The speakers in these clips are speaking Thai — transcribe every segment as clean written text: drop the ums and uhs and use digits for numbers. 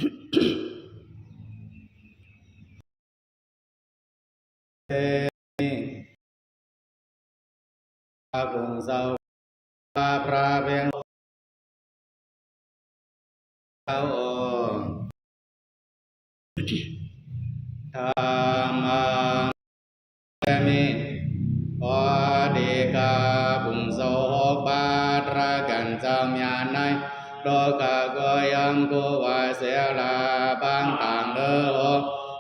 บุญเศร้าพระเพียงเขาธรรมังมิพอดีกาบุญโสบาตระกันเจ้ามีนายโลกาโกยังกูวาเสียลาบางต่างเลือ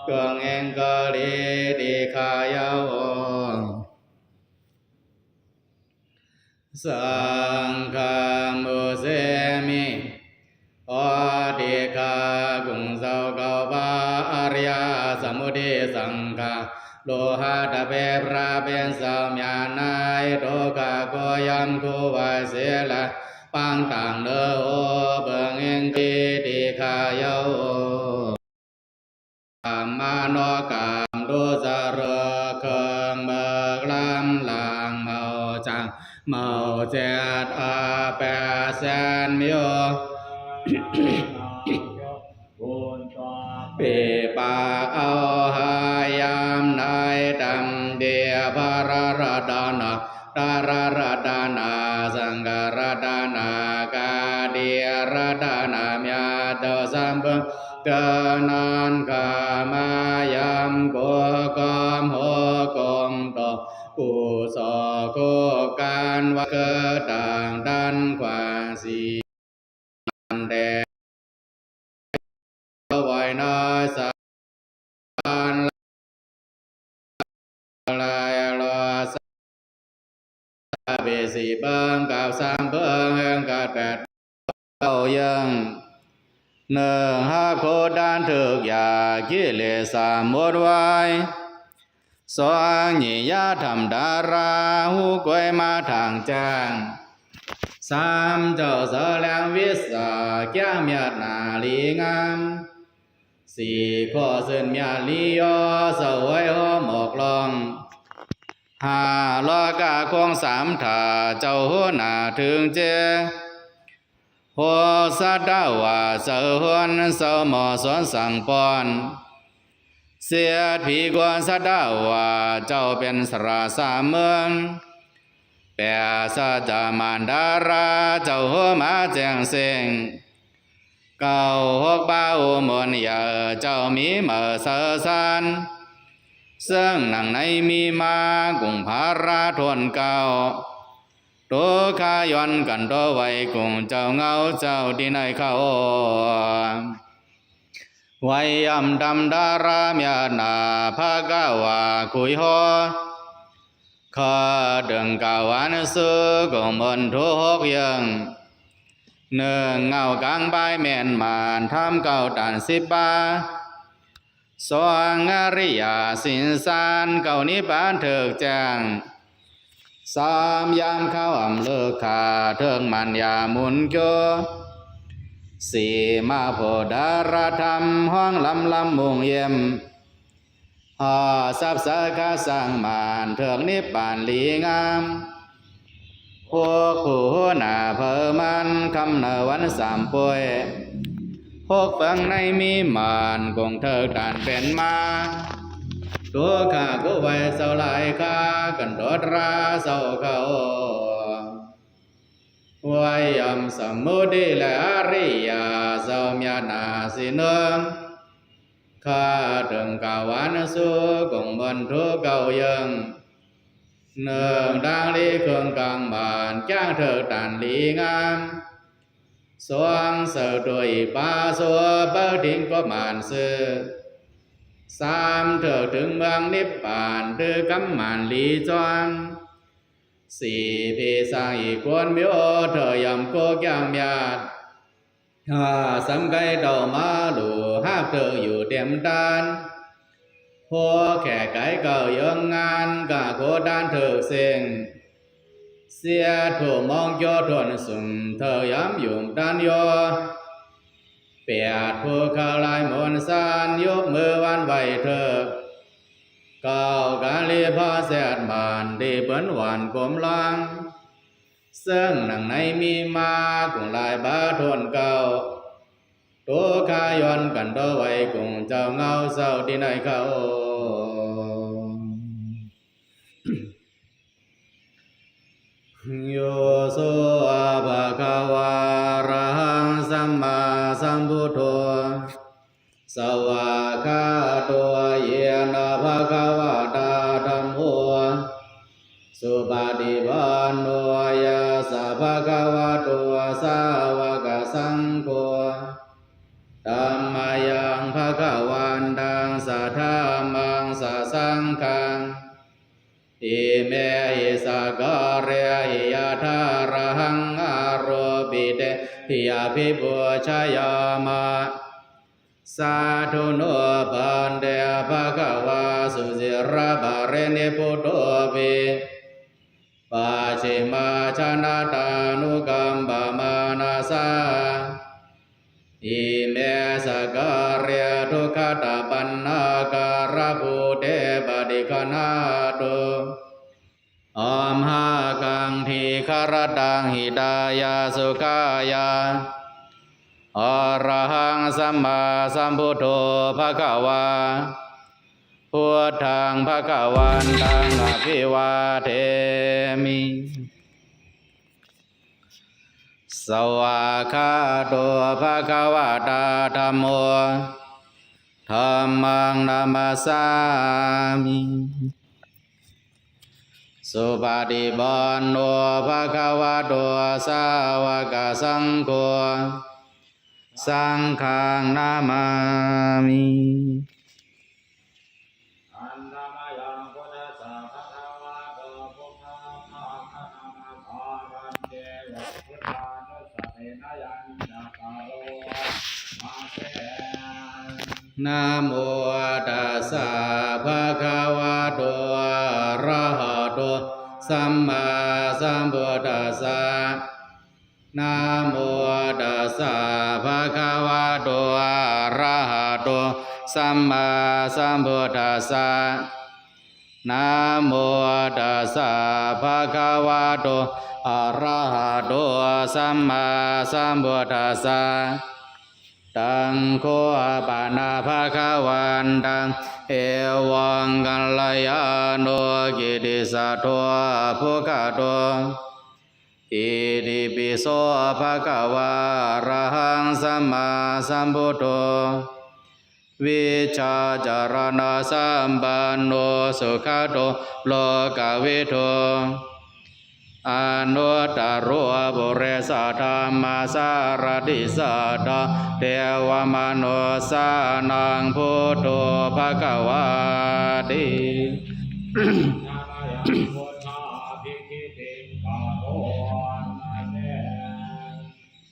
เกืองเองก็ลีดีขายาวสังฆมุเสมิโอติกากุงเจ้าเก่าบาอริยสมุทัยสังฆาโลหะตะเปพระเป็นสาวมีนายโลกาโกยัมคูวาเสละปังต่างเลือเบิงเองกีดีขายาวมาโนกามดูจารเคิงเบิกลำลางเมาจังเมาเจ็ดแปดแสนมิโอปีปากเอาหายามนายดำเดียบารารดานาดารารดานาสังการดานากาเดียรดานาเมียเดสัมปะกานันกามายามโกกามโหกมโตกุศลโกการวะเกิดต่างดันกว่าสีเดไว้น้อยสันลายลอสเบสีเบิ้งกับสามเบิ้งแห่งกาแปดเก้ายังหนึ่งห้าโคดานถึกยากิเลสหมดไว้สองนิยาธรรมดาราหูกวยมาทางแจ้งสามเจ้าเสลียงวิสาแก้เมียนาลีงามสี่ข้อเส้นเมียลียอเสวยหอหมอกลองห้าลอกาคงสามถาเจ้าหัวหน้าถึงเจหัวสัตดาวาเสหวนเสหมอสอนสั่งปอนเสียผีกวนสัตดาวาเจ้าเป็นสราสาเมืองแปะสัจามานดาราเจ้าหัวมาแจ้งเสียงเก่าหกบ้าอุมนยาเจ้ามีเมื่อเสสันซึ่งหนังในมีมากุงภาราทวนเก่าตัวข้าย้อนกันตัวไว้กุงเจ้าเงาเจ้าที่ในเขาไว้ยำดำดาราเมียนาภาคาวาคุยหอข้าดึงกาวันสุกงมนทุกยังหนึ่งเงากลางใบเมียนมานทำเก่าตันสิบบาสองอริยสินสานเก่านิพพานเถิกแจ้งสามยามเข้าอำเลิกขาเถิงมันยามุนโกสี่มาโพดารธรรมห้องลำลำมุงเยี่ยมหอสับสะกาสังมานเถิงนิพพานลีงามพวกผู้หน้าเพอมันคำเนวันสามป่วยพวกเฟืองในมีมานคงเถิกด่านเป็นมาตัวข้าก็ไว้เศร้าหลายข้ากันโดดราเศร้าเขาไว้ยำสมุทิและอริยาเศร้าเมียนาสิเนืองข้าถึงกาวันสุกงบนทุกเก่ายังเนืองดังลีเครื่องกลางบานจ้างเถิดด่านลีงามสวงเสือด้วยปาสัวเปิดทิ้งก็มานซื้อสามเถิดถึงเมืองนิพพานถือกำมันลีจวนสี่พี่สร้างอีกคนมิโอเธอยำโกกยังยาดห้าสำไกเดามาดูหากเธออยู่เต็มดานพวกแค่ไก่เก่ายังงานกะโคดานเธอเสียงเสียถูมองยอทวนสุ่มเธอยำอยู่ด้านยอเปียดผู้เข้าลายมนต์สานยกมือวันไหวเธอเก่ากาลีพอเสียดบานดีเปิ้นหวานกลมลังซึ่งหนังในมีมากุงลายบาทวนเก่า ทุกขาย้อนกันต่อไว้คงเจ้าเงาเศร้าที่ไหนเขาโยโสภะคะวะอะระหังสัมมาสัมพุทโธสวากขาโตเยนะภะคะวะตาธัมโมสุปฏิปันโนยัสสะภะคะวะโตสาวกสังโฆธัมมายังภะคะวันตังสัทธามังสัสสังฆังอิเมหิสการะหิยะทาระหังอาโรปิเตหิยะภิปุชยามะสาธุโนปันเดภะคะวะสุสิระบาเรเนปุโตปิปัจฉิมาชนะตานุกัมปมานาสาอิเมสการะทุกขตาปันนาการะภูเตปฏิคนาตุอัมหากังทีคารตังหิตายาสุขายาอรหังสัมมาสัมพุทโธภะคะวาพุทธังภะคะวันตังอภิวาเทมิสวากขาโตภะคะวะตาธัมโมธัมมังนามัสสามิสุปฏิปันโนภะคะวะโตสาวกสังโฆสังฆังนามามิอันธรรมยังพุทธัสสะภะคะวะโตพุทธังภะคะนามาภารันเตวะพุทธานุสเตนะยัญจตารโรมาเสนะโมตัสสะภะคะวะโตอะระหะโตสัมมาสัมพุทธัสสะนะโมตัสสะภะคะวะโตอะระหะโตสัมมาสัมพุทธัสสะนะโมตัสสะภะคะวะโตอะระหะโตสัมมาสัมพุทธัสสะตังโฆปานาภะคะวันตังเอวังกัลยาโนกิติสัทโธภุคะโตอิติปิโสภะคะวะอะระหังสัมมาสัมพุทโธวิชาจารณะสัมปันโนสุขโตโลกวิทูอนุตตรบุเรสธรรมสารติสัทธาเทวมนุสานังพุทโธภะคะวะติ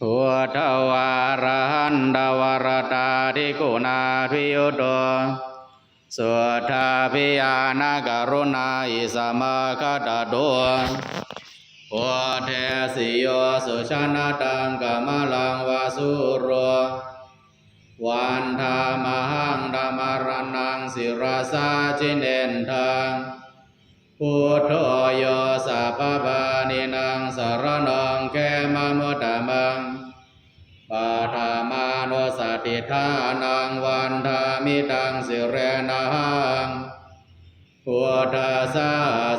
พุทธวาระหันตวรตาธิกุณาภิยุโตสุทธาภิญาณกรุณาอิสมาคตโตโอเทสิโยสุชนะตังกามลังวาสุโรวันธามหังธรรมรนังสิราสาจิเนนทังพุทโธโยสัพพะนินังสรณังแคมมุตตมังปาธามานุสติทานังวันธามิตังสิเรนะหังพุทธัสสะ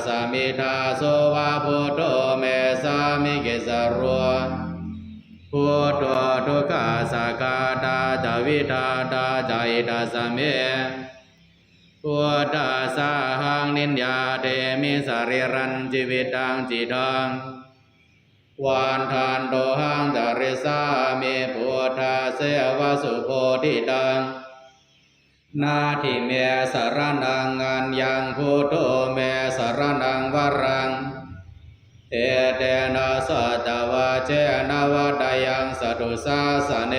สามิทาโสวะพุทโธเมสามิเกสโรพุทโธทุกขาสักขาตาจาวิทาตาจาอิทัสสะเมพุทธัสสะหังนินยาเตมิสริรันจิวิตังจิตังวันทานโตหังจาริสามิพุทธาเสวะสุโพธิตังนาทิเมสรนังอัญญังพุทโธเมสรนังวรังเอเตนะสัจวะเจนะวัตยังสตุสาสเน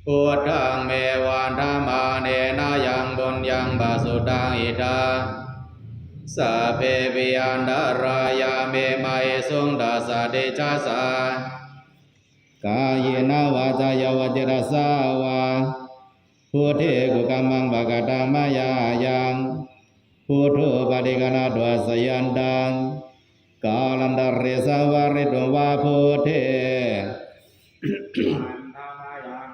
พุทธังเมวันธรรมาเนนะยังบุญยังบาสุตังอิทาสัพเพปิยันดารายาเมมัยสุงดัสสะเดชะสากายนาวาจายวจิรสาวาพุทเทกุกัมมังภกตังมายายังพุทโธปฏิกนาดวสยันตังกาลันดาริสาวาริตุวาพุทเทธรรมยัง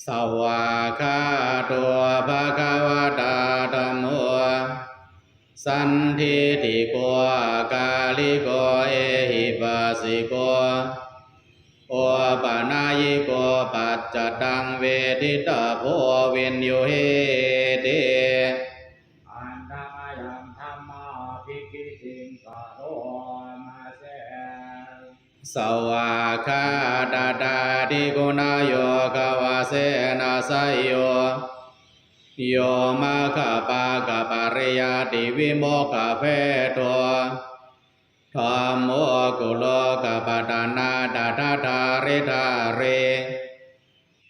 สวากขาตัวภะคะวะตาธัมโมสันทิติโกกาลิโกเอหิปัสสิโกโอปะนายิโกปัจจตังเวทิตาโพวินโยเหเตอันธรรมยังธรรมาภิกขิติงกโรมาเส สวากขาตาตาทิกุณโยกวาเสนาสยโยโยมาคปากปริยติวิโมกขเพโทธัมโมกุโลกปตานาตถาทาริธาเร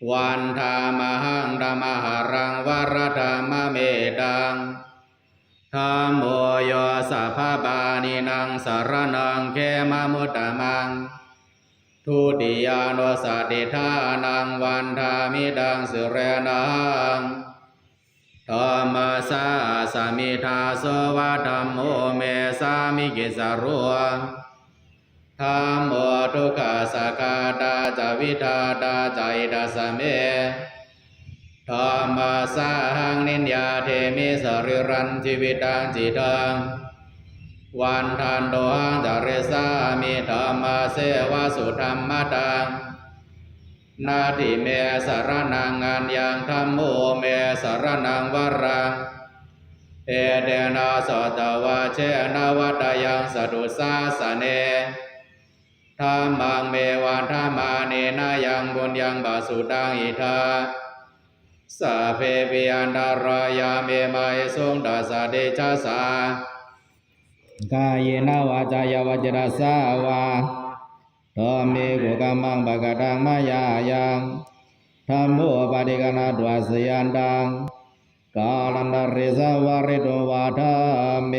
วันธามหังธรรมหรังวรธรรมเมตังธัมโมโยสัพพบานินังสารนังเขมมุตตมังทุติยานุสติทานังวันธามิดังสุเรนังธรรมสาสมิทาโสวะธัมโมเมสามิกิสารุธัมโมทุกขสกาตาจวิทาตาใจดัสเมธรรมสาหังนินยาเทมิสริรันชีวิตังจิตังวันทันโตหังจาริสามิธรรมเสวะสุธรรมตังนาทิเมสารนังอัญญังธัมโมเมสารนังวรังเอเดนะสตวะเชนะวัตยังสตุสาสเนธัมมังเมวันธัมมาเนนะยังบุญยังบาสุตังอิทาสัพเพปิอันตรายาเมมาเอสุงดัสสะเดชะสากายเนวาจายาวจรสาวาธรรมเมกุกัมมังปะกตังมายายังธัมโมปฏิกนาตวสยันตังกาลันดาริสาวาริโตวาธาเม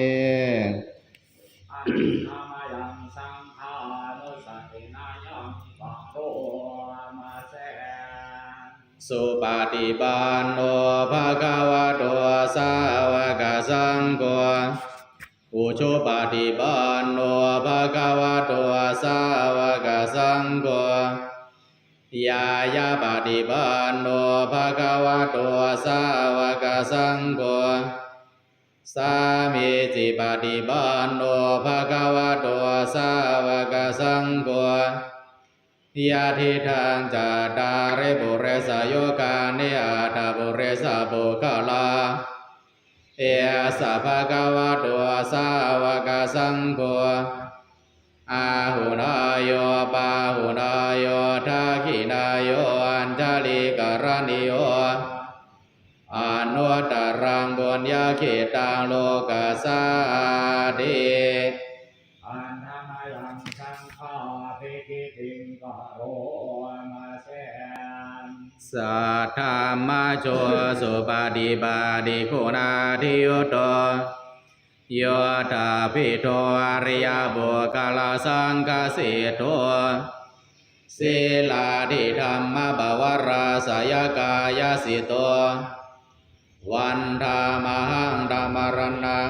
อันธรรมยังสังฆานุสตินายังกโรมาเส สุปฏิปันโนภะคะวะโตสาวกสังโฆอุชุปฏิปันโนภะคะวะโตสาวกสังโฆยายาปฏิปันโนภะคะวะโตสาวกสังโฆสามีจิปฏิปันโนภะคะวะโตสาวกสังโฆยะทิทังจัตตาริปุเรสโยกานิอัตถปุเรสปุคลาเอสัพพะคะวะโตสาวกสังโฆอาหุนายโยปาหุนายโยทักขินายโยอัญชลิกรณิโยอนุตตรังบุญญาเขตังโลกัสสาติ อันธรรมยังสังฆาภิกขิติงกโรมาเส สัทธามาโชสุปฏิปัติคุณาทิยุตโตโยธาภิโตอริยบุคลาสังฆสิโตศีลาธิธรรมบวราสยกายสิโตวันธามหังธรรมรณัง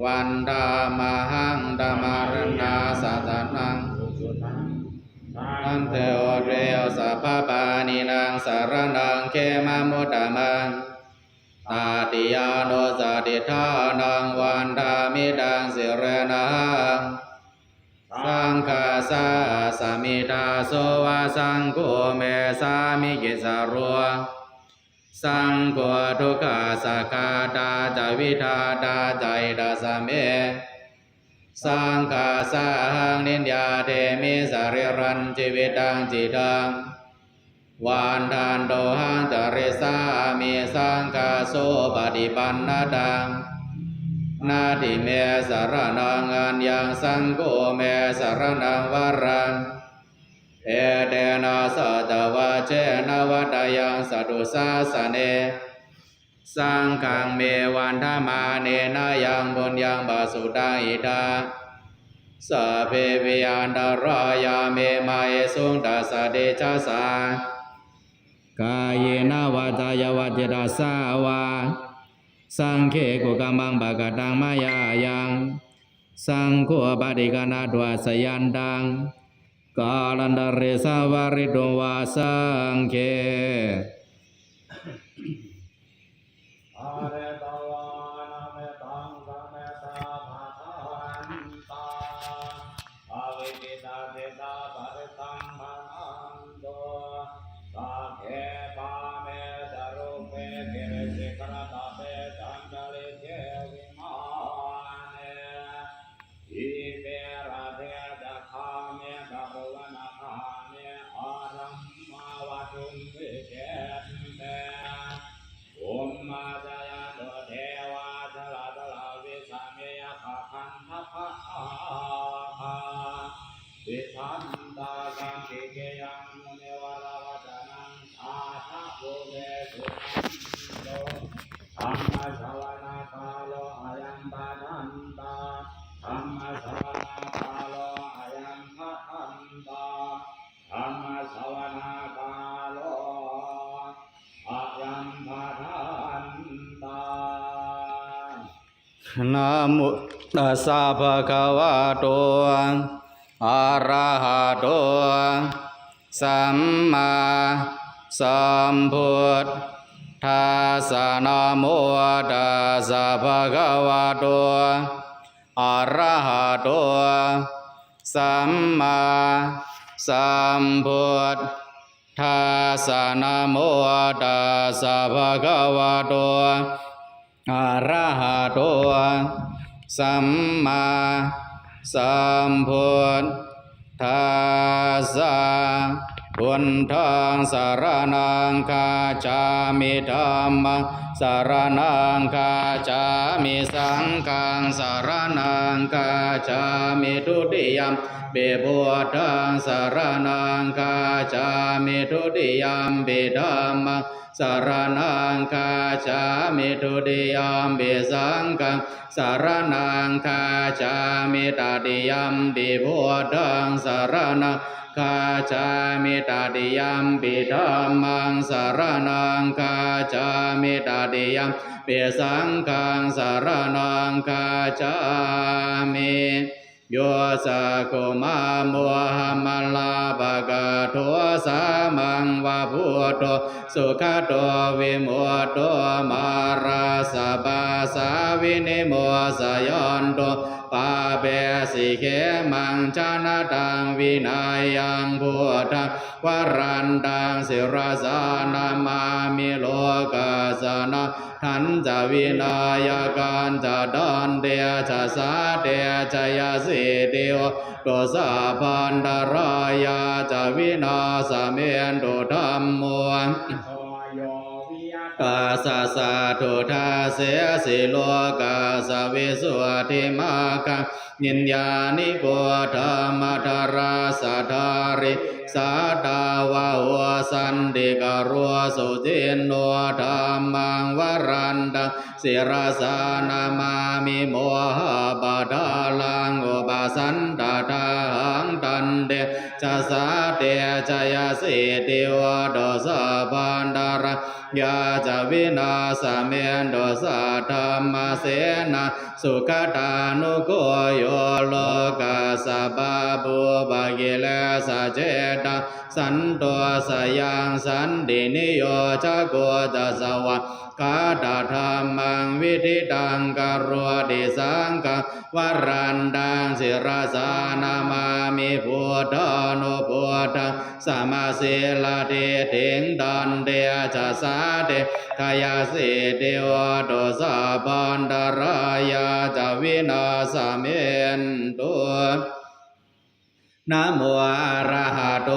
วันธามหังธรรมรณาสัตนัง อันเทโอเรโอสัพพปานินางสารนังเขมมุตตมังตาติยาโนสติทานังวันธามิดังสิเรนังสังฆาสาสมิทาโสวะสังโฆเมสามิกิสารุสังโฆทุกขาสักขาตาจาวิทาตาใจดัสเมสังฆาสาหังนินยาเทมิสริรันชีวิตังจิตังวันทันโตหังจริสามิสังฆาโสปฏิปันนาตังนาทิเมสารนังอัญญังสังโฆเมสารนังวรังเอเดนะสัตวะเชนะวัตยังสตุสาสเนสังฆังเมวันธมาเนนะยังบุญยังบาสุตังอิทาสัพเพวิอันตรายาเมมาเอสุงดัสสะเดชะสากายเยนะวาจายาวจรสาวาสังเขกุกัมมังปะกตังมายายังสังโฆปฏิกนาตวสยันตัง กาลันดาเรสาวาริโดวาสังเค อาเรตวานาเมตังกเมตาภาทันตาอาวิปิตาเทตาปริตังภานันโตสาเกปาเมจารุเปเกเรสิกรตาเปจันจลิเทวิมาเนอิเปราเทจคาเมกะภวนาคาเมอารัมมาวะตุมวิเชตเต อุมมาจายาโตเทวาชลาตลาวิสามียขคันทัพพะอาภาวิทันตาสังกิเกยังมุเนวราวจนังอาทะโภเวสุขันโตธรรมสวนาคาโลอายัมปานันตาธรรมสวนาคาโลอายัมปะทันตาธรรมสวนาคาโล อายัมภาทันตา นะโมตัสสะภะคะวะโตอะระหะโตสัมมาสัมพุทธัสสะนะโมตัสสะภะคะวะโตอะระหะโตสัมมาสัมพุทธัสสะนะโมตัสสะภะคะวะโตอะระหะโตสัมมาสัมพุทธัสสะพุทธังสรณังคาจามิธัมมังสรณังคาจามิสังฆังสรณังคาจามิทุติยัมปิพุทธังสรณังคาจามิทุติยัมปิธัมมังสรณังคาจามิทุติยัมปิสังฆังสรณังคาจามิตติยัมปิพุทธังสรณังคาจามิตติยัมปิธัมมังสรณังคาจามิตติยัมปิสังฆังสรณังคาจามิโยสะโคมาโมหมลาภะกะโทสามังวะพุทโธสุขโตวิมุตโตมาราสะบาสาวินิโมสยันโตปาเปสิเขมังชนะตังวินัยยังพุทธังวรันตังศิรสานามามิโลกัสสนะทันจะวินายการจะดันเดียจะสาเดียจะยาสิเดียวโตสาพันดารายาจะวินาสเมนโตธรรมมวล โอโยวิย กาสะสะทุทาเสสิโลกาสวิสุทธิมาคังยินญาณิโกธรรมธาราสัทธาริสาตาวะหัวสันติการัวสุจินโนธรรมังวรันตังศิรสานามามิโมหะบาดาลังอุปสันตถาหังตันเดชะสาเตชะยาสิติวะโดสะพันดารยาจะวินาสเมนโดสะธรรมเสนาสุขตานุโกโยโลกัสสะบาบุบากิเลสะเจตาสันโตสยังสันตินิโยจะโกจะสวะคาตาธรรมังวิธิตังกโรติสังฆวรันดังศิรสานามามิพุทธานุพุทธังสมาสิลาเทถิงดันเดชะสาเตทายาสิเทวโตสะปันดารายาจะวินาสเมนตุนะโมอะระหะโต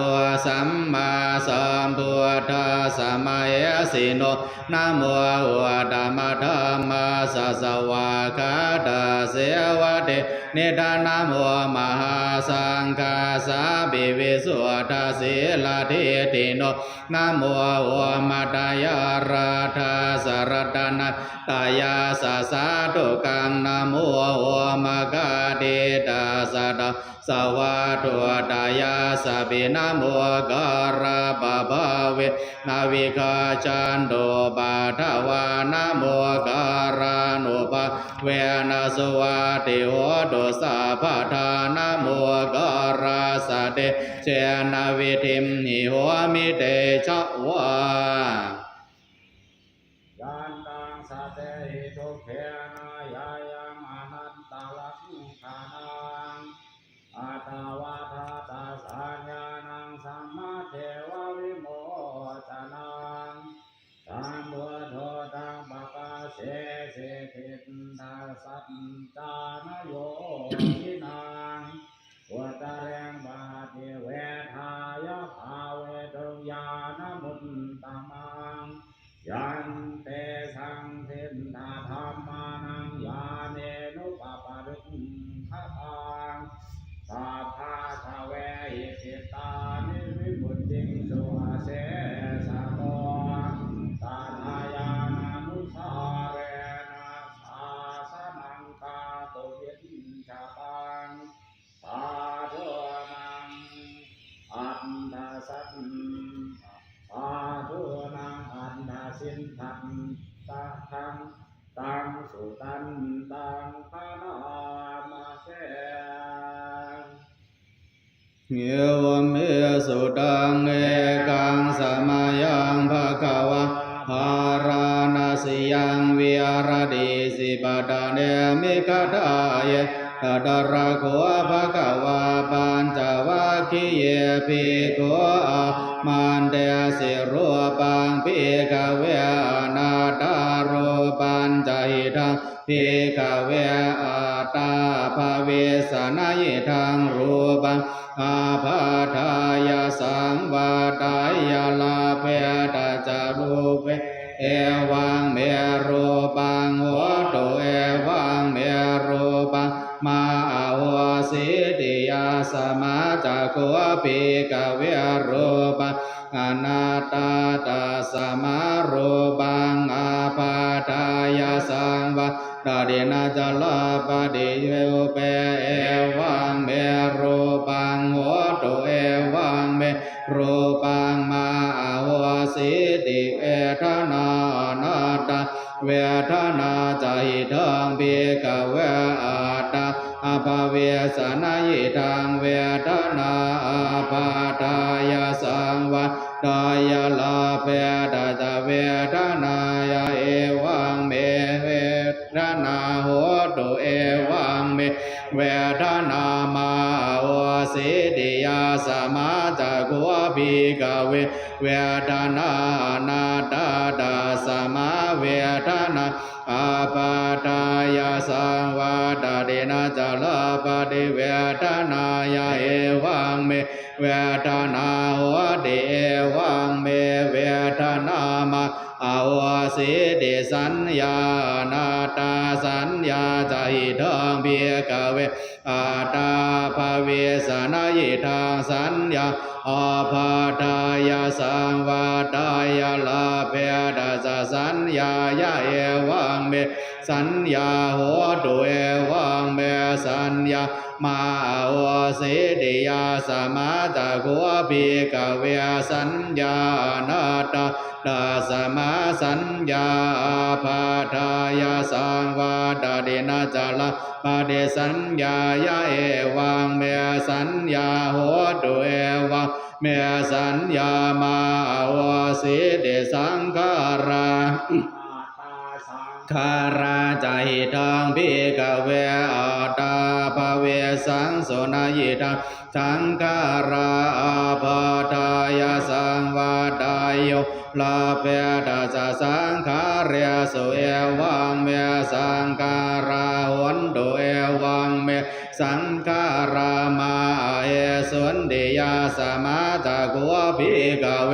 สัมมาสัมพุทธัสสะมะเอสิโนนะโมอะตมะธัมมาสัสสะวะคาตาเสวะเตเนตานะโมมหาสังฆาสาบิวิสุทธาสีลาทิติโนนะโมมัตตยาราธาสรตนะตายาสะสาตุกังนะโมมะกะเดตาสะตะสวะตุตายาสะปินะโมการะบะบะเวนาวิกาจันโตปะทวานะโมการะนุปา เวนะสวาติโหตุสาภาทานะโมกราสะเตเจนะวิธิมหิโหมิเตชะวะยันตังสะเตหิทุกเขนายายังอนันตลักขานังอัตวาทาตาสัญญานังสัมมาเทววิโมจนังสัมพุทโธตังปะกาเสสิทินทาสัจจานโยทินังวัตเรงบาติเวทายะภาเวตุญาณมุตตมังยันเตสังทินทาธรรมานังญาเนนุปปาริขตังสัพพะทะเวหิติตานิวิมุตติสุอาเสสะโตตานายานานุสาเรนะสาสนังกาตุวินชาตังสาธุนังอันดาสัตสาธุนังอันดาสินทันตะทังตังสุตันตังพานามาเสเยวเมสุตังเอกังสมายังภะคะวะภาราณสียังวิหารติสิปตาเนมิคทายะตตระโขภะคะวะปัญจวัคคีเยภิกขุอามันเตสิรูปังภิกขเวอนาตารูปัญจหิทังภิกขเวอาตาภเวสนายิทังรูปังอาภาทายาสังวาตายาลาเพตจารูปเอวังเมรูปังโหตุเอวังเมรูปังมาโหสิติยาสมาจักขุภิกขเวรูปังอนาตาตาสมารูปังอาภาทายาสังวาตาเดนะจลาปะเดเวเปเอวังเมรูปังโหตุเอวังเมรูปังมาโหสิติเวทนานาตาเวทนาใจทังภิกขเวอาตาอภเวสนายิทังเวทนาอาภาทายาสังวาตายาลาเพตจาเวทนายาเอวังเมเวทนาโหตุเอวังเมเวทนามาโหสิติยาสมาจักขุภิกขเวเวทนานาตาตาสมาเวทนาอาปาทายาสังวาตาเดนะจลาปะเดเวทนายาเอวังเมเวทนาโหติเอวังเมเวทนามาอาวสิติสัญญานาตาสัญญาใจทังภิกขเวอาตาภเวสนายิทังสัญญาอาภาทายาสังวาตายาลาเพตจาสัญญายาเอวังเมสัญญาโหตุเอวังเมสัญญามาโหสิติยาสมาจักขุภิกขเวสัญญานาตาตาสมาสัญญาอาภาทายาสังวาตาเดนะจลาปะเดสัญญายาเอวังเมสัญญาโหตุเอวังเมสัญญามาโหสิติสังขาราคาราใจทังภิกขเวอาตาภเวสังโสนายิทังสังขาราอาภาทายาสังวาตายโยลาเปตาสสังขาเรสุเอวังเมสังขาราหันตุเอวังเมสังขารามาเอสุนเดียาสมาจักขุภิกขเว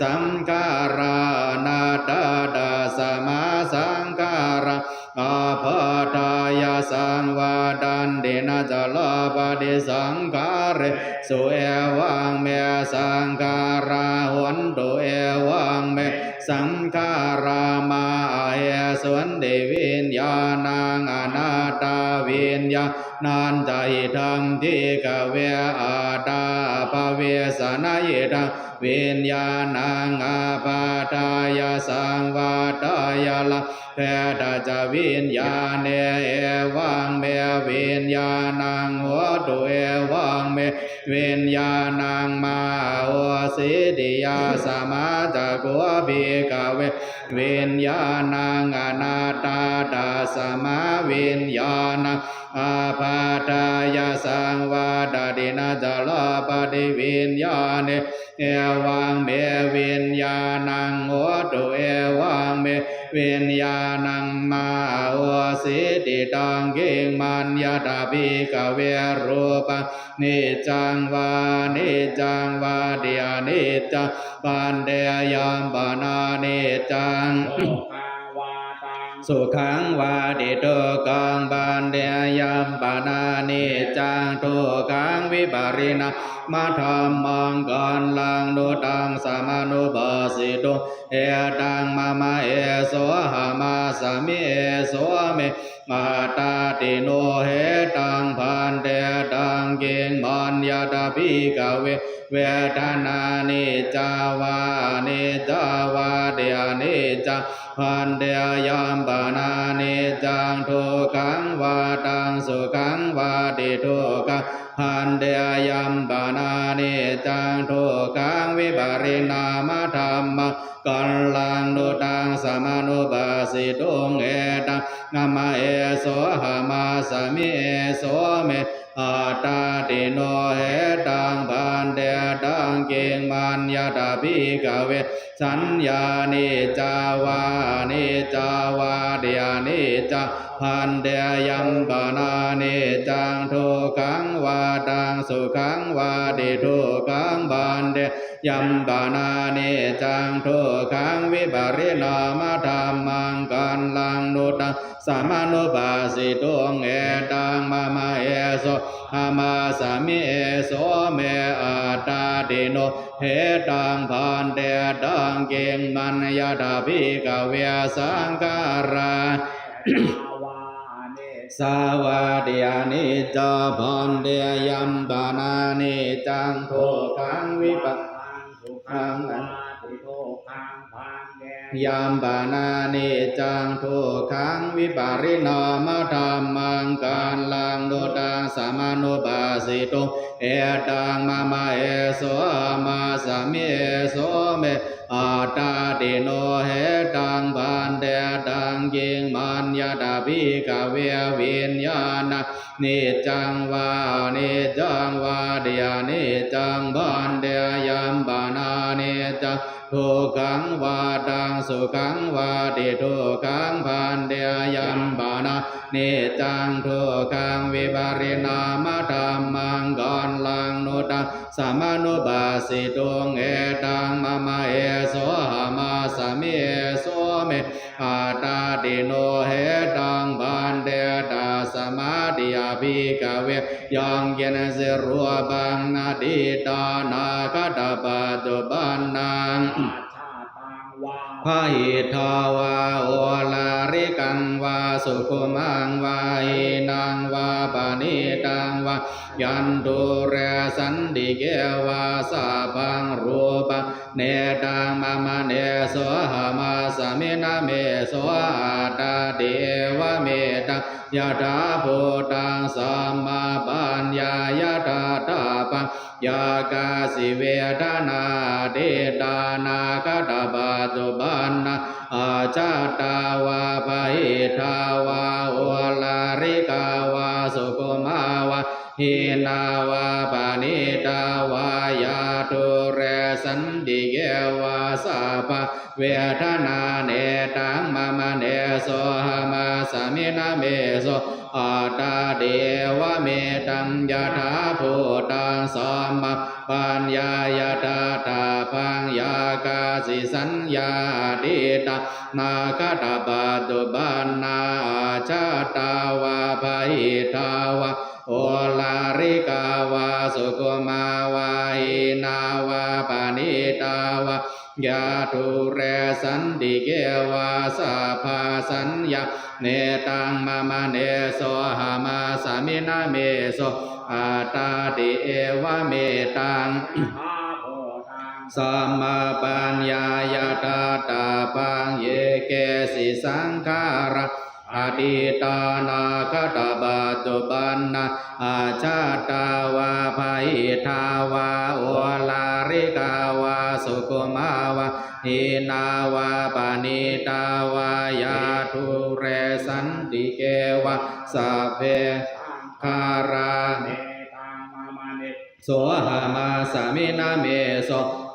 สังขารานาตาตาสมาสังขาราอาภาทายาสังวาดันเดนะจลาปะเดสังขาเรสุเอวังเมสังขาราหันตุเอวังเมสังขารามาเอสวนเดวิญญาณังอนาตาวิญญาณันใจทังภิกขเวอาตาภเวสนายิทังวิญญาณังอาภาทายาสังวาต ดายาละเพทาจาวิญญาณเอวังเมวิญญาณังโหตุเอวังเมวิญญาณังมาโอสิติยาสมาจักวภิกเววิญญาณังอนาตาตาสมาวิญญาณังอาภาทายาสังวาดาดินาจลาปฏิวิญญาณเอวังเมวิญญาณังโหตุเอวังเมวิญญาณังมาโอสิติตังกิมัญญาตาภิกเวรูปังนิจังวานิจังวาเดียนิจังปันเดยามปานานิจังสุขังวาดิโตกังปันเดยัมปานานิจังทุขังวิปาริณามาธรรมังกันลังโนตังสามานุบาสิโตเอตังมามาเอโสหามาสามิเอโสเมมาตาติโนเหตังพันเดตังเกงมัญญาตาภิกเวเวทนานิจาวานิจาวาเดียนิจาพันเดียยามปานานิจังทุขังวาตังสุขังวาดิทุขังพันเดียยามปานานิจังทุขังวิบาริณามะธรรมกัลลังโนตังสมานุบาสิตุงเอตังนามาเอโสหามาสามิเอโสเมอาตาติโนเหตังพันเดตังเกงมัญญาตาภิกเวสัญญานิจาวานิจาวาเดียนิจาพันเดยัมปานานิจังทุขังวาตังสุขังวาดิทุขังพันเดยัมปานานิจังทุขังวิปาริณามะธรรมังกันลังโนตังสามานุบาสิตุงเอตังมามาเอโสหามาสามิเอโสเมอาตาติโนเหตังพันเดตังเกงมัญญาตาภิกเวสังการาสาวาเดียนิจาพันเดยัมปานานิจังโทขังวิปัสสุขังอันติโทขังพันเดยัมปานานิจังโทขังวิปาริณามะธรรมังกันลังโนตังสามานุบาสิตุเอตังมามาเอโสมาสามิเอโสเมอาตาติโนเหตังพันเดตังเกงมัญญาตาภิกเววิญญาณังนิจังวานิจังวาเดียนิจังพันเดยัมปานานิจังทุขังวาตังสุขังวาดิทุขังพันเดยัมปานานิจังทุขังวิปาริณามะธรรมังกันลังโนตังสามานุบาสิตุงเอตังมามาเอโสหามาสามิเอโสเมอาตาติโนเหตังพันเดตาสมาธิยาภิกเวยังเยนเสรัวบังนาดิตานาคตาปัจจุบันนังพาหิทาวาโอลาริกังวาสุขุมังวาหินังวาปานิตังวายันตุเรสันติเกวาสาพังรูปังเนตังมามาเนโสหามาสามินาเมโสอาตาเดวะเมตังยะถาภูตังสัมมาปัญญายะถาตาปังยากาสิเวทนาเดตานาคตาปัจจุบันนาอาจาตาวาภาหิทาวาโอลาริกาวาสุขุมาวาหินาวาปานิตาวายาตุเรสันติเกวาสาภาเวทนาเนตังมามาเนโสหามาสามินาเมโสอาตาเดวะเมตังยะถาภูตังสัมมาปัญญายะตาตาพังยากาสิสัญญาดิตานาคตาปัจจุบันนาชาตาวาภาหิทาวาโอลาริกาวาสุขุมาวาหินาวาปานิตาวายาตุเรสันติเกวาสาภาสัญญาเนตังมามาเนโสหามาสามินาเมโสอาตาติเอวะเมตัง สัมมาปัญญายาตาตาปังเยเกสิสังขาระอดีตานาคตาปัจจุบันนาอาชาตาวาภัยทาวาโอลาริกาวาสุขุมาวาหินาวาปานิตาวายาทุเรสันติเกวะสัพเพคาราเนตังมามาเนโสหามาสามินาเมโส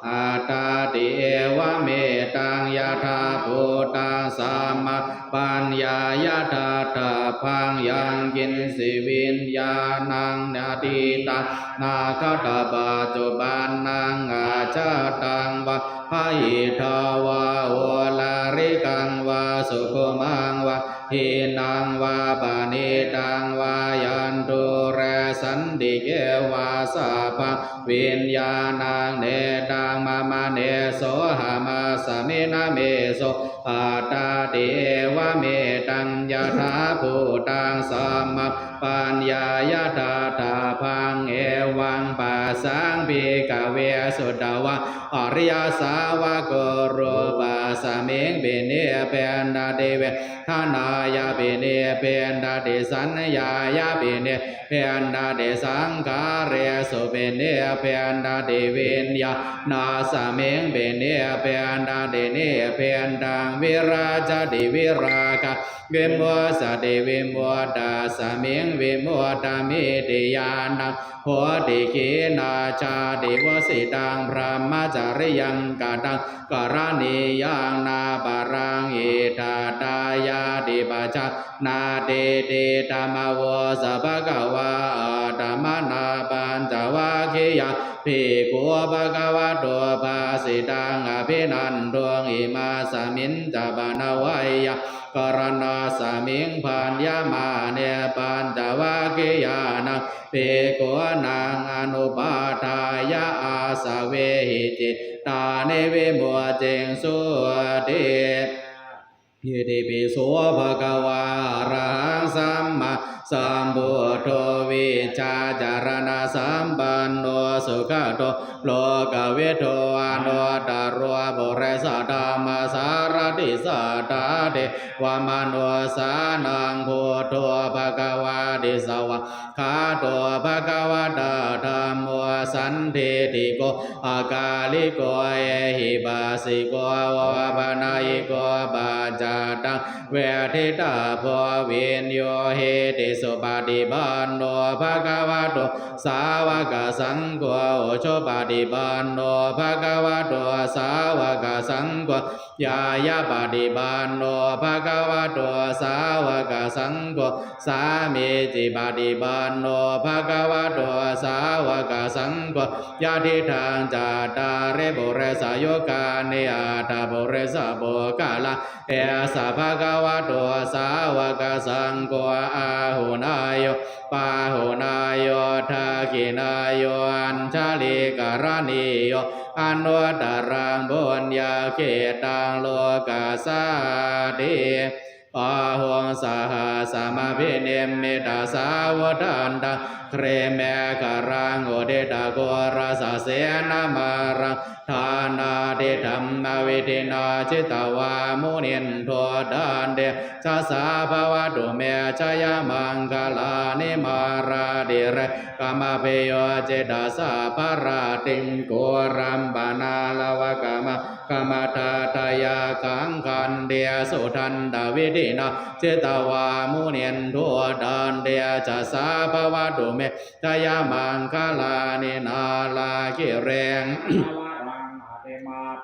อาตาติเอวะเมตังยะธาภูตังสัมมาปัญญายะธาตาพังยังกินสิวิญญาณังนาติตานาคตาปัจจุบันนังอาชาตังวะภายิทาวาโอลาริกังวาสุขุมังวะหินังวาปานิตังวายันตุเรสันติเกวาสัพพวิญญาณังเนตังมามาเนโสหามาสมินาเมโสอาตาติเอวะเมตังยะธาภูตังสัมมาปัญญายะธาตาพังเอวังปัสสังปิกเวสุตวะอริยสาวกโรปัสเมงเบเนเปนดาเดเวทานายาเบเนเปนดาเดสัญญายาเบเนเปนดาเดสังขาเรสุเบเนเปนดาเดเวนยานาสเมงเบเนเปนดาเดเนเปนดังวิราจาดิวิราคะเวมัวสเดวิมัวดาสเมงวิมัวดามิเดยานังโหติขีนาชาดิวสิตังพระมจาริยังกาตังกรณียังนาบารังอิทาตายาดิปัจจนาเตเตธรรมวสัพพะกวาธรรมนาปัญจวัคคียาภิกขุภะคะวะโตภาสิตังอภินันทวงอิมาสมินจบานวัยยะกรณาสมิงพันยามาเนปัญจวัคคียานังภิกขุนังอนุปาทายาอาสเวหิจิตาเนวิมัวเจงสุติยิติปิโสภะคะวาอะระหังสัมมาสัมพุทโธวิชาจารณะสัมปันโนสุขโตโลกวิโทอนุตตรปุเรสธรรมสารติสัตตาเทวมนุสานังพุทโธภะคะวาติสวะคาโตภะคะวะตาธัมโมสันทิติโกอากาลิโกเอหิปัสสิโกวะปนายิโกปัจจตังเวทิตาภวินโยเหติสุปฏิปันโนภะคะวะโตสาวกสังโฆโอโชปฏิปันโนภะคะวะโตสาวกสังโฆยายาปฏิปันโนภะคะวะโตสาวกสังโฆสามีจิปฏิปันโนภะคะวะโตสาวกสังโฆยะทิทางจาตาเรบุเรสโยกาเนอาตาบุเรสะโบกาลาเอสะภะคะวะโตสาวกสังโฆอาหุนายโยปาหุนายโยทักขินายโยอัญชลิกรณีโยอนุตตรังบุญญาเขตังโลกาสาติปะหุงสหสมาภิเนมิตาสาวดันตาเครเมกรังโอเดตาโกราสเสนามารังทานาเดธรรมวิธินาจิตวามุนินโทดันเดชะสาภวะตุเมชยมังคลานิมาราดิเรกามเปโยเจตาสาภราติงโกรัมปนาลวะกามะกามตาตายาขังคันเดียสุทันดาวิธินาจิตวามุนินโทดันเดชะสาภวะตุเมชยมังคลานินาลาคิเรง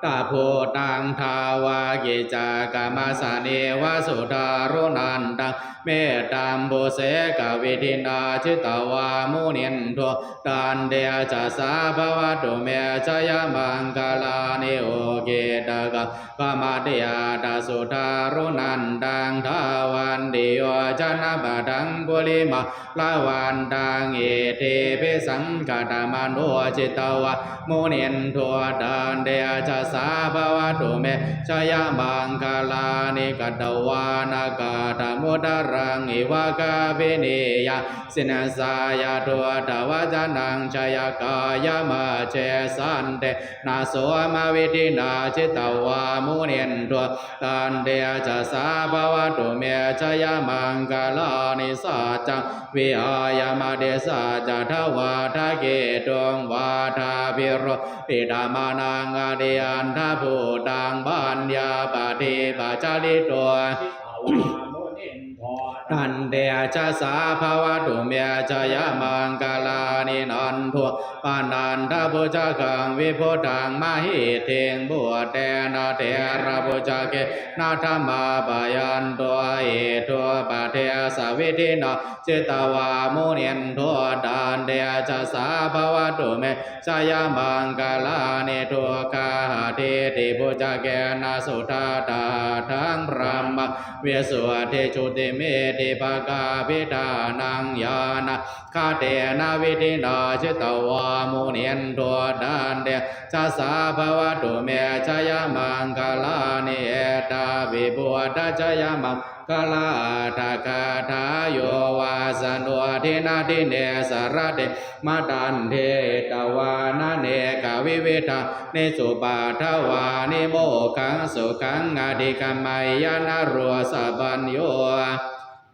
ตาโพตังทาวากิจากามาสาเนวสุทารุนันตังเมตตัมโบเสกวิธินาจิตวามุนินโทตันเดชะสาภวะตุเมชยมังคลานิโอเกตกะกามเตยาตาสุทารุนันตังทาวันดิโยจันปะทังกุลิมาลาวันตังเอเทเปสังกตามโนจิตวามุนินโทตันเดชะส สาภวตุเมชยมังคลานิกัตวานากาธมุตรังอิวากาภินิยาสินสายาตุตวะจนังชยกายมาเชสันเตนาโสมาวิธินาจิตวามุเนียนตัวตันเดจะสาภวตุเมชยมังคลานิสัจจังวิหายมาเดสัจทวาทะเกตุงวาทาภิโรปิดามานังอเดียนทภูตังบัญญาปฏิปัจจลิตัว นันเดชะสาภวตุเมชยมังคลานินันทุปานันทบุจกังวิพุตังมหิเทงบุตเตนะเทระบุจเกนาธรรมาปยันตัวเอตัวปะเทสวิธินาจิตวามุเนียนทัวดันเดชะสาภวตุเมชยมังคลานิทุกาเทติบุจเกนะสุทาตาทังพระมเวสุเทจุติเมติปกาภิธานังญาณคาเตนะวิธินาจิตวามุเนียนทัวดันเดชะสาภวตุเมชยมังคลานิเอตาวิบุตชยมังคลาทาคาทาโยวาสนุทินาทิเนสรเตมาดันเทตวานะเนกวิเวทาเนสุปาทวานิโมขังสุขังอดิกามายานารัวสับัญโย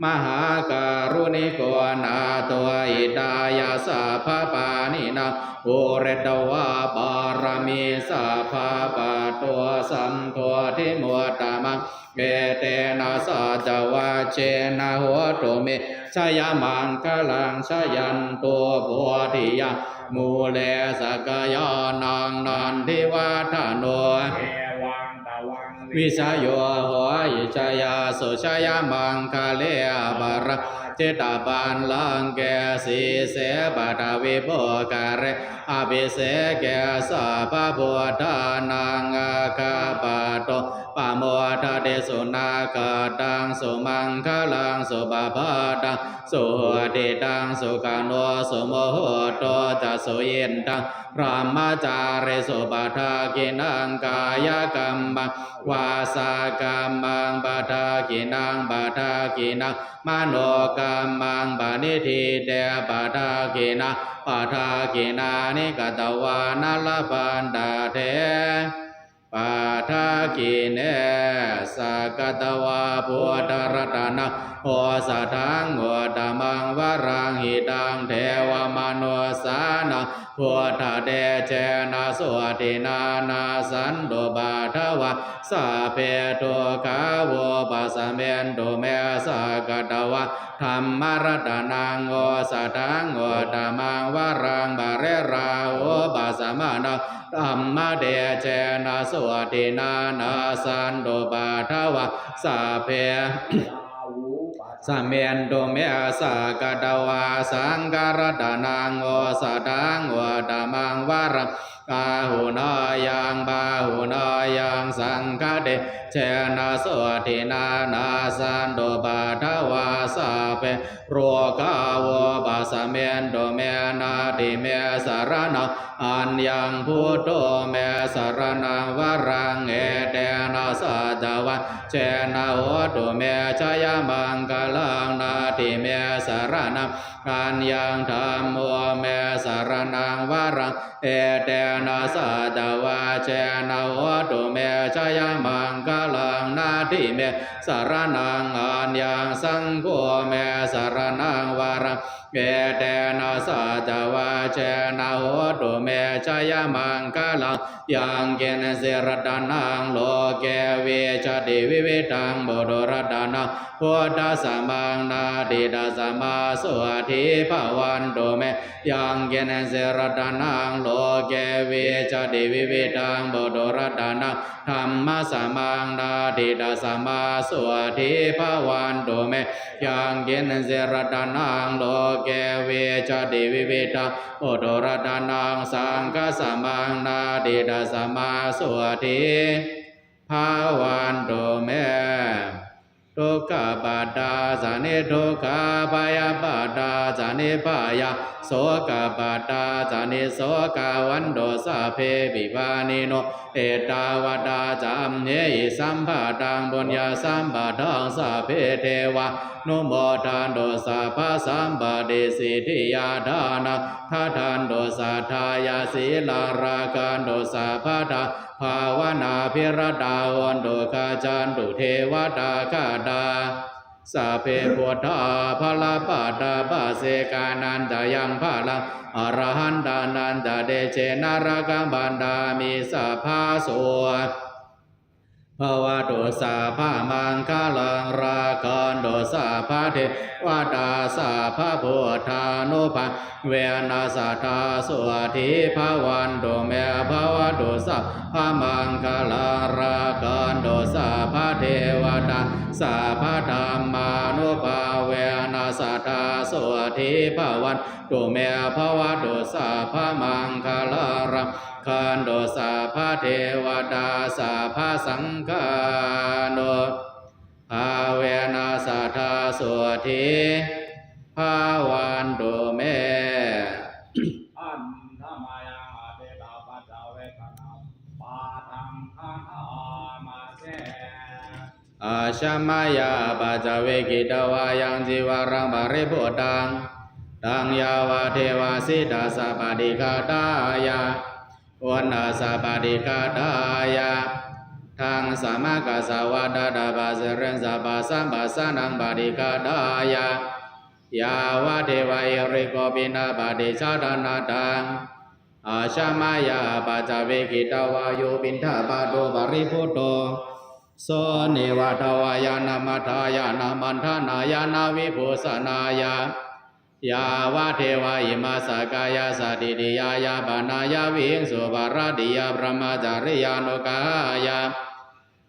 มหาการุณิโกนาตัวอิดายาสัพปานินาโอเรตวาบารมีสัพปะตัวสัมตัวทิมัวตามังเกเตนะสัจวะเชนะหัวตุเมชยมังคลังชยันตัวบัวทิยามูเลสกยานังนันทิวัฒโนวิชโยหัวอิชยาสุชยมังคเลบาระเจตปานลังแกสีเสบาทวิโบกาเรอภิเสกสัพพุทธานังอาคาปะโตปะโมทะเดสุนาคตังสุมังคลังสุปปาตังสุติตังสุขันโนสุโมโหโตจะสุยินตังพระมจาริสุปทากินังกายกรรมังวาสากรรมังปทากินังปทากินังมโนกรรมังปณิทิเตปทากินังปทากินานิกตวานัลปันดาเทปาทากิเนสกตวาพุทธรัตนะโอสัทังโอตมังวรังหิตังเทวมนุสานังพุทธเดเจนะสวตินานาสันโดบาทวะสาเพตุกาวปัสเมนโดเมสกตวะธรรมรัตนังโอสัทังโอตมังวรังบาเรราโอปัสมานังธรรมเดเจนะสวตินานาสันโดบาทวะสาเพสัมเมนโดเมสากตวาสังการตนังโอสัตังโอตมังวรังกาหุนายังบาหุนายังสังฆเดเชนะสวตินานาสันโดบาทวาสาเปโรกาวปัสเมนโดเมนาติเมสารนังอัญญังพุทโธเมสารนังวรังเอเตนะสัจวัตเชนะโหตุเมชยมังคลังนาติเมสารนังอัญญังธรรมโมเมสารนังวรังเอเตนะสัจวัตเชนะโหตุเมชยมังคลังนาติเมสารนังอัญญังสังโฆเมสารนังวรังเอเตนะสัจวัตเชนะโหตุเมชยมังคลังยังเกณเสรตนังโลเกเวชติวิเวตังบุตรตนังพุทธสัมมังนาดิดาสัมมาสุทิภวันโตเมยังเกณเสรตนังโลเกเวชติวิเวตังบุตรตนังธรรมสัมมังนาดิดาสัมมาสุทิภวันโตเมยังเกณเสรตนังโลเกเวชติวิเวตังบุตรตนังสังฆสัมมังนาดิดาสัมมาสุทิภวันโตเม ทุกขปาตาสานิทุกขาพยาปาตาสานิพยาโสกปาตาสานิโสกาวันโดสัพเพปิปานิโนเอตาวตาจามเนหิสัมภาตังบุญญาสัมปะทังสัพเพเทวานุโมทานโดสัพพะสัมปะเดสิทธิยาทานะทัทานโดสัทธายาศีลารากันโดสัพพะทาภาวนาภิรดาวันโดคาจันตุเทวตาคาดาสัพเพพุทธาภลาปาตาปะเสกานันจายังภาลังอรหันตานันจาเดเชนารากัมบันดามิสัพพาโสภวตุสาภามังคลังรากันโดสาภาเทวตาสาภาพุทธานุภาเวนัสธาสุธิภาวันโดเมภวตุสาภามังคลังรากันโดสาภาเทวตาสาภาธรรมานุภาเวนัสธาสุธิภาวันโดเมภวตุสาภามังคลังคันโดสาภาเทวดาสาภาสังฆาโนภาเวนัสธาสุธิภาวันโดเม อันธรรมายังอาเตตาปัจจเวกนาปาทังคานามาเส อาชามายาปาจเวกิตวายังจีวารังบาริโพตังตังยาวาเทวาสิตาสปาดิกาตายาวันนาสปาดิกาตายาทางสามากาสาวาดาดาบาเสเรนสาบาสัมบาสานังบาดิกาตายายาวาเทวายริโกปินาบาดิชาดานาตังอาชามายาปาจเวกิตวาโยปินทาปาโตบาริโพโตโสเนวะทวายานามัทายานามันทานายานาวิภูสนายายาวะเทวาอิมาสกายาสติติยายาบานายาวิงสุบารดิยาพระมาจาริยานุกายา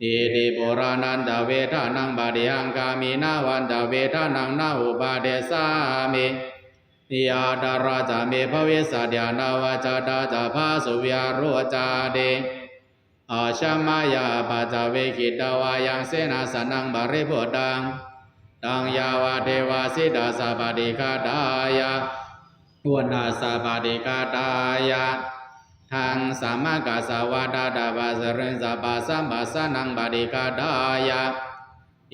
อิติปุรานันตเวทานังบาดิยังกามินาวันตเวทานังนาอุปาเดสามิยาดาราจามิภวิสัตยานาวาจาดาจาภาสุวิารุจาเดอาชามายาปาจเวกิตวายังเสนาสนังบาริโพตังตังยาวาเทวาสิดาสาปาดิกาตายาวันนาสาปาดิกาตายาทางสามากาสาวาดาดาบาสเรนสาบาสัมบาสานังบาดิกาตายา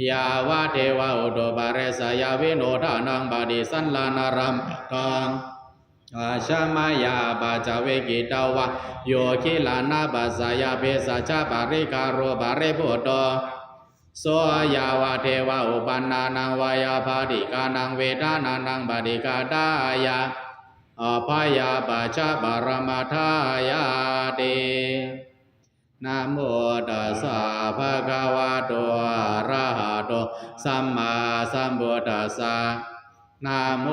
ยาวาเทวาอุดบาเรสยาวิโนทานังบาดิสันลานารัมตังอาชามายาปาจเวกิตวะโยคิลานาปัสสายาเปสัจจปาริการโรบาริโพโตโสยาวาเทวะอุปันนานังวายาภาดิกานังเวทานานังบาดิกาตายาอภายาปัจจบารมาทายาตินะโมตัสสะภะคะวะโตอะระหะโตสัมมาสัมพุทธัสสะนะโม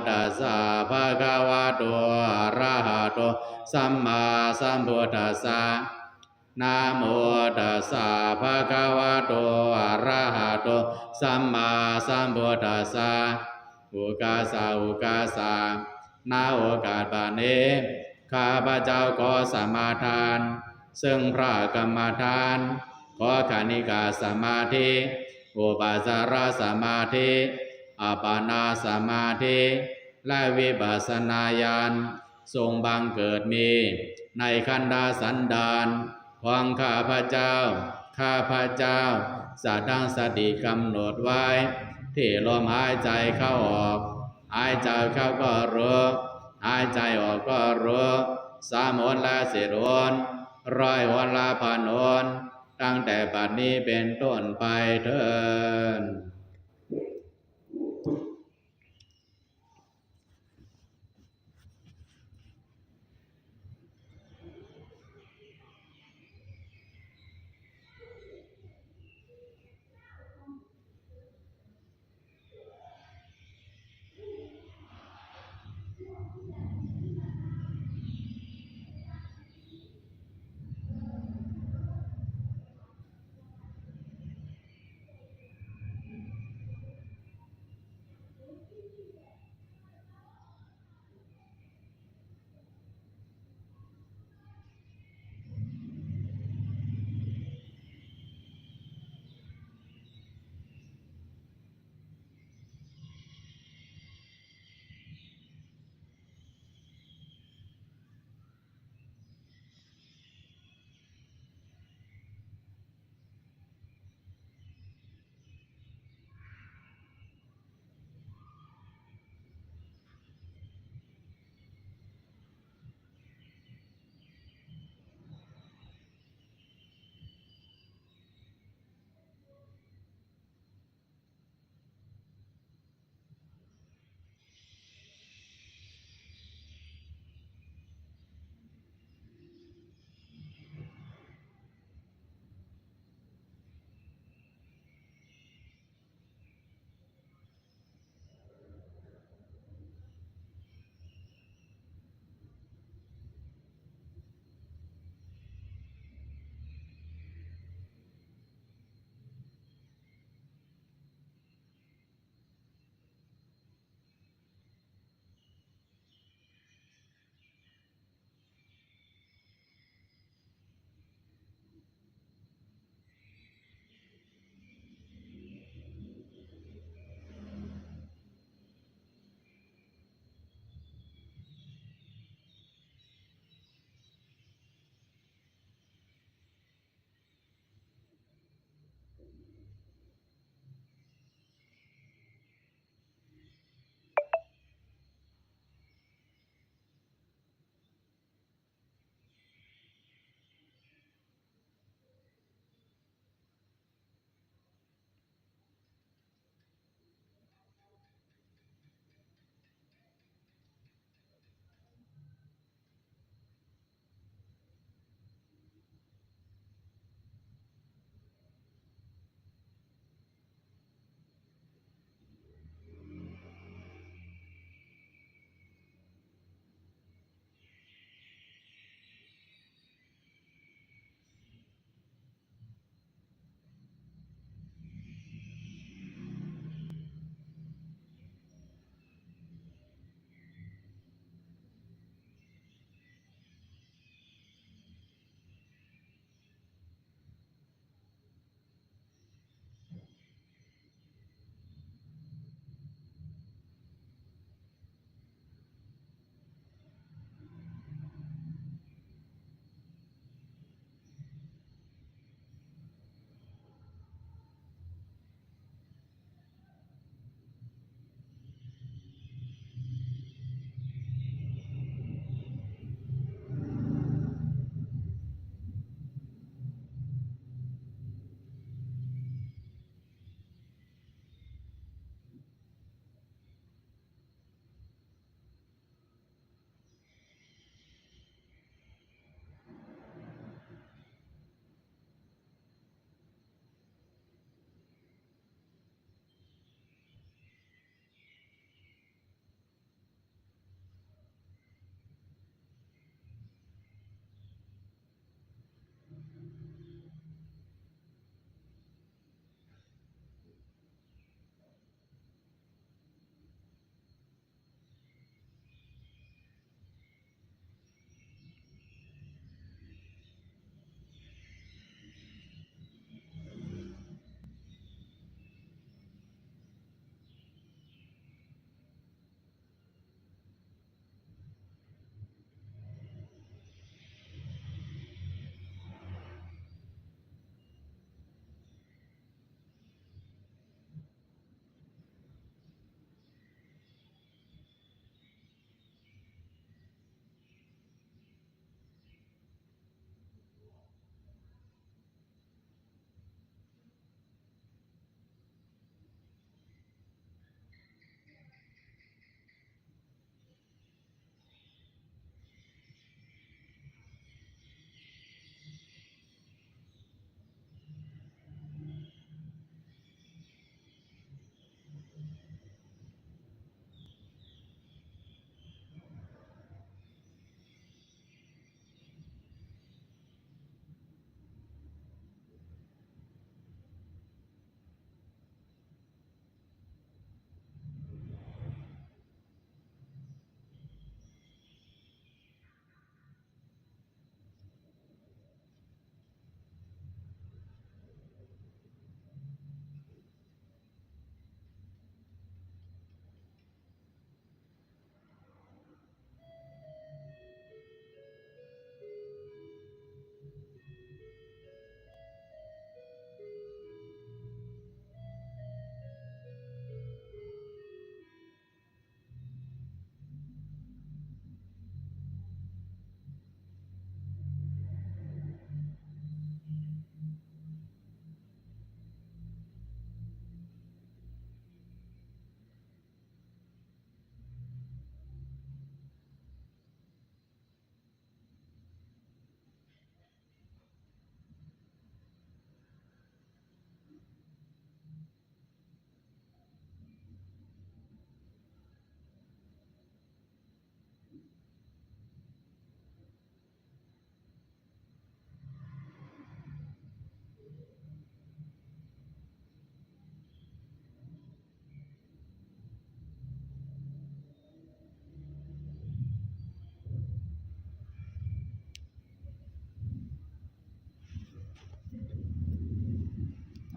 ตัสสะภะคะวะโตอะระหะโตสัมมาสัมพุทธัสสะนะโมตัสสะภะคะวะโตอะระหะโตสัมมาสัมพุทธัสสะอุกาสะอุกาสะนาโอกาสบัดนี้ข้าพเจ้าขอสมาทานซึ่งพระกรรมฐานขอคณิกาสมาธิอุปาจารสมาธิอาปานาสมาธิและวิปัสสนาญาณทรงบังเกิดมีในขันธสันดานของข้าพเจ้าข้าพเจ้าสัตตั้งสติกำหนดไว้ที่ลมหายใจเข้าออกหายใจเข้าก็รู้หายใจออกก็รู้สามหนและสิบหนร้อยหนละพันหนตั้งแต่บัดนี้เป็นต้นไปเถิด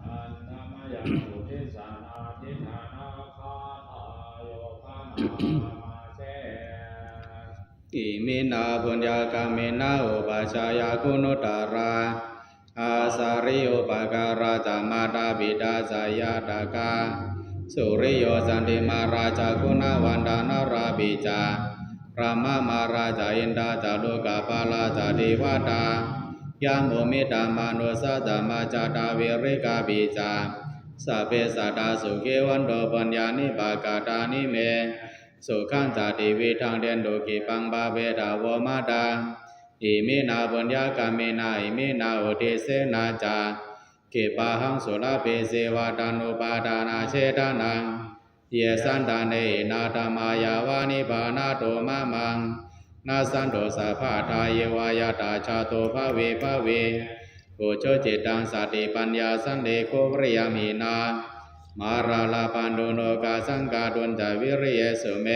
อันนามยังอุทิสานาทิฏฐานาคาทายโยคานามาเส อิมินาบุญญากามินาอุปชายากุณุตาราอาสาริโอปการาจามาตาบิดาสายาตากาสุริโยสันติมาราชาคุณาวันดานาราบิจาพระมามาราชาอินดาจารุกาปาลาจาเทวตายาโมมิตามานุสาจามาจาตาเวริกาบิจาสัพเพสัตตาสุเขวันโตปัญญานิปากาตานิเมสุขังจาติวิทังเดนโดกิปังบาเวดาวมาดาอิมินาบุญญากามินาอิมินาอุทิเสนาจาเกปาหังสุลาเปเสวาตานุปาดานาเชตานังเยสันตาเนนาธรรมายาวานิบานาโตมะมังนาสันโตสัพพะทาเยวายาตาชาโตภเวภเวโกโชจิตังสติปัญญาสันเดโคปริยามินามาราลาปันโดโนกาสังกาดุนจาวิริยสุเม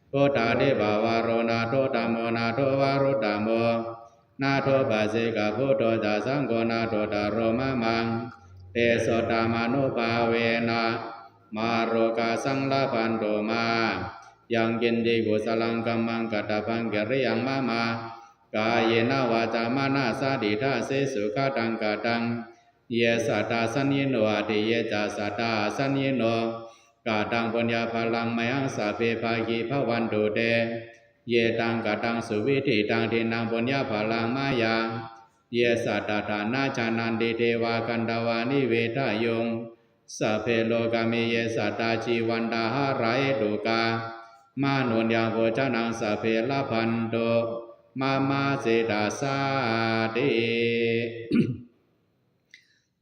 โพธาเดบาวาโรนาโตตัมโมนาโตวารุตตมโมนาโตปัสสิกาโพโตจาสังโฆนาโตตารมะมังเตโสตามานุภาเวนะมาโรกาสังลาปันโตมายังกินดีกุสลังกัมมังกัตตปังเกริยังมะมากายเนวาจามานาสาดิทาเสสุขตังกตังเยสัตตาสัญญิโนอติเยจาสัตตาสัญญิโนกาตังปัญญาพลังมยังสัพเพภาคีภวันตุเตเยตังกตังสุวิธิตังทินังปัญญาพลังมายาเยสัตตาฐานาจานันติเทวากันตวานิเวทายงสัพเพโลกามิเยสัตตาชีวันตาหารายตุกามานุญญาโภชนังสัพเพลพันโตมามาเสดาสาติ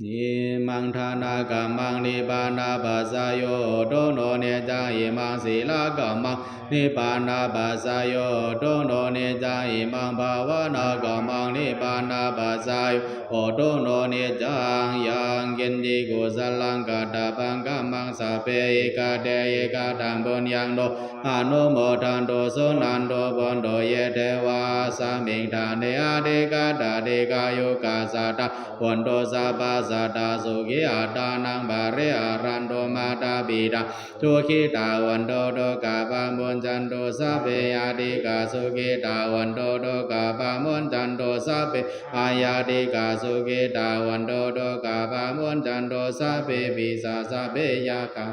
ยิมังทานากามังนิบานาบาสายโยโตโนเนจายิมังศีลากามังนิบานาบาสายโยโตโนเนจายิมังภาวนากามังนิบานาบาสายโอโตโนเนจังยังกินดีกุสลังกาตาปังกามังสัพเพเอกาเตเอกาตังบุญยังโตอนุโมทันโตสุนันโตบุญโตเยเทวาสามิงทานเนอาเดกาตาเดกาโยกาสัตตาบุญโตสัพพะสัตตาสุขิอาตานังบาเรอารันโตมาตาบิดาทุขิตาวันโตโตกาปามุนจันโตสัพเพยาติกาสุขิตาวันโตโตกาปามุนจันโตสัพเพอายาติกาสุขิตาวันโตโตกาปามุนจันโตสัพเพปิสาสัพเพยาคัง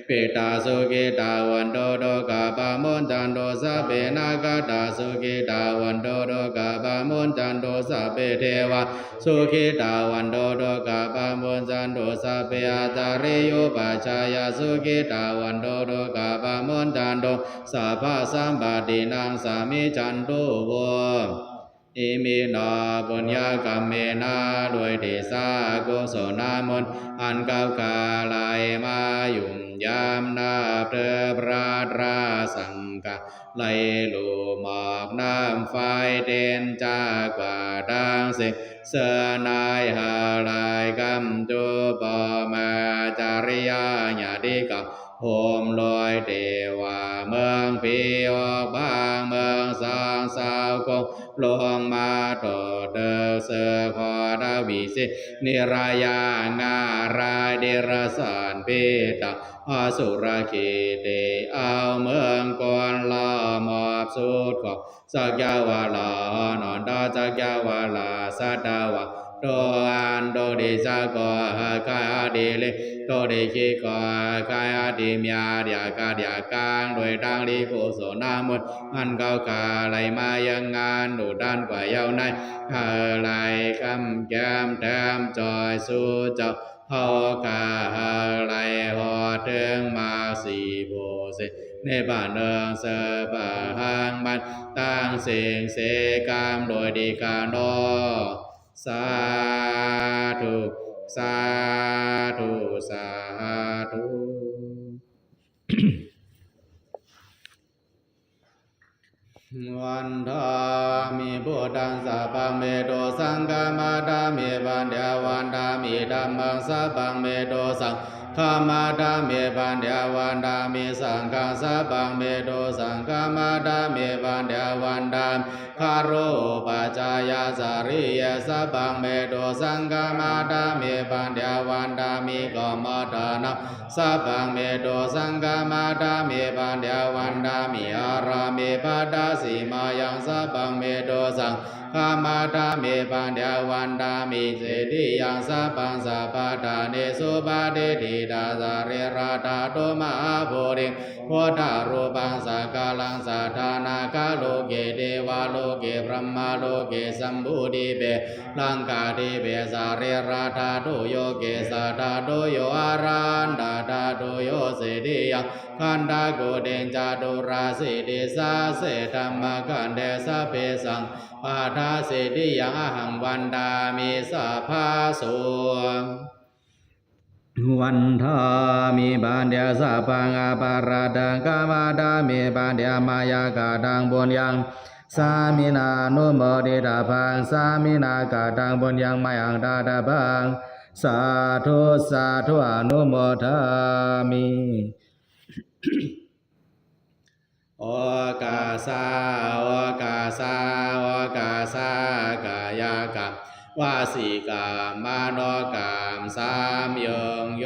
เปตาสุขิตาวันโตโตกาปามุนจันโตสัพเพนาคตาสุขิตาวันโตโตกาปามุนจันโตสัพเพเทวาสุขิตาวันโตโตกาปามุนจันโตสัพเพอาจาริโยปัจจายาสุขิตาวันโตโตกาปามุนจันโตสัพพะสัมปตินังสามิจันโตโว อิมินาบุญญากรรมเมนาด้วยเดชากุศลมนต์อันเก่าคาไหลมายุ่งยามนาเพื่อพระราสังฆาไหลลูหมอกน้ำไฟเด่นจากกว่าดังสิเสนายหาลายกำจุปมาจาริยาญาติกะโหมลอยเทวาเมืองพีออกบางเมืองสางสาวคงลงมาโตเดเสขอดาวิสินิรายางารายเดรสานเปตาอสุรคีเตเอาเมืองกอนลามอบสุดของสักยาวาลานอนดาจักยาวาลาสัตวะโตอันโตดิจักก็กายดีเลโตดิคิก็กายดีมีอาเดียกาเดียกางโดยดังลีกุศลนามุตอันเก่าคาไหลมายังงานดูด้านกว่าเยาวในไหลคำแก้มแถมจอยสู้เจ้าเฮาคาไหลหอดถึงมาสีโบเสในบ้านเนืองเสบะหังมันตั้งเสียงเสกามโดยดีกาโนสาธุสาธุสาธุ วันทามิพุทธังสัพพังเมโตสังฆมาดามิปัญญาวันดามิธัมมังสัพพังเมโตสังฆมาดามิปัญญาวันดามิสังฆังสัพพังเมโตสังฆมาดามิปัญญาวันดามิคารุปัจจายาสาริยสัพพังเมโตสังฆมาดามิปัญญาวันดามิกมตานะสัพพังเมโตสังฆมาดามิปัญญาวันดามิอารามิปัดาสีมายังสัพพังเมโตสังฆมาดามิปัญญาวันดามิเจติยังสัพพังสัพพทานิสุปาเดติดาสาริราธาโตมหาโพธิโพธารูปังสักกาลังสัทธานาคาโลเกเทวาโลเกพรหมโลเกสัมบูดิเปลังกาดิเปสาริราธาโตโยเกสัทธาโตโยอารันดาธาโตโยเสติยังขันธาโกเดนจาตุราสิติสาเสธรรมกันเดสะเพสังปาทาสิติยังอหังวันดามิสัพพาโสวันทามิปัญญาสัพพังอปาราดังกามาดามิปัญญามายากาดังบุญยังสามินานุโมทิตาพังสามินากาดังบุญยังมายังดาดาบังสาธุสาธุอนุโมทามิโอกาสาโอกาสาโอกาสากายกรรมวาสีกรรมมโนกรรมสามยงโย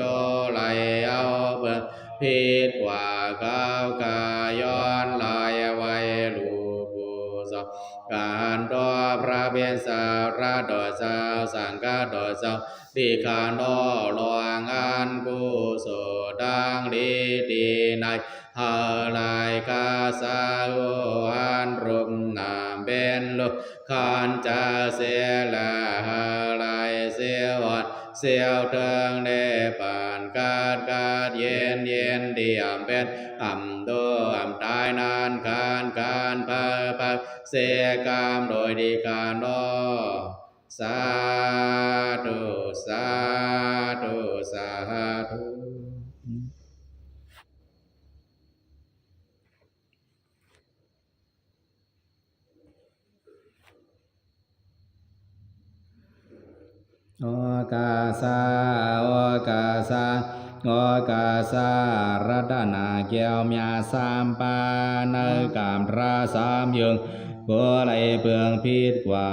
ไหลเอาเบิ่งผิดกว่าเก้ากายย้อนลายไว้ลูกุศลการต่อพระเบญสาระดอเจ้าสังฆาดอเจ้าดีขานอหลวงอันกุศลดังดีดีในหาลายกาสาวอันรุมนามเป็นลูกขันจะเสียละหาลายเสียวัดเสียวเทิงเนปานกาดกาดเย็นเย็นเดียมเป็นอ่ำโตอ่ำตายนานการพักเสียกามโดยดีการนอสาธุสาธุสาธุโอกาสาโอกาสาโอกาสารัตนาแก้วเมียสามปาในกามราสามยังบัวไหลเปลืองพิษกว่า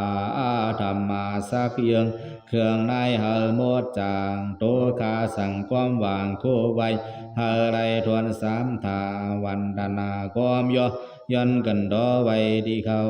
ธรรมาสักยังเครื่องในเฮหมดจางโตคาสั่งความวางคู่ไว้เฮไรทวนสามทาวันดนาความย่อยันกันดอไว้ดีเขา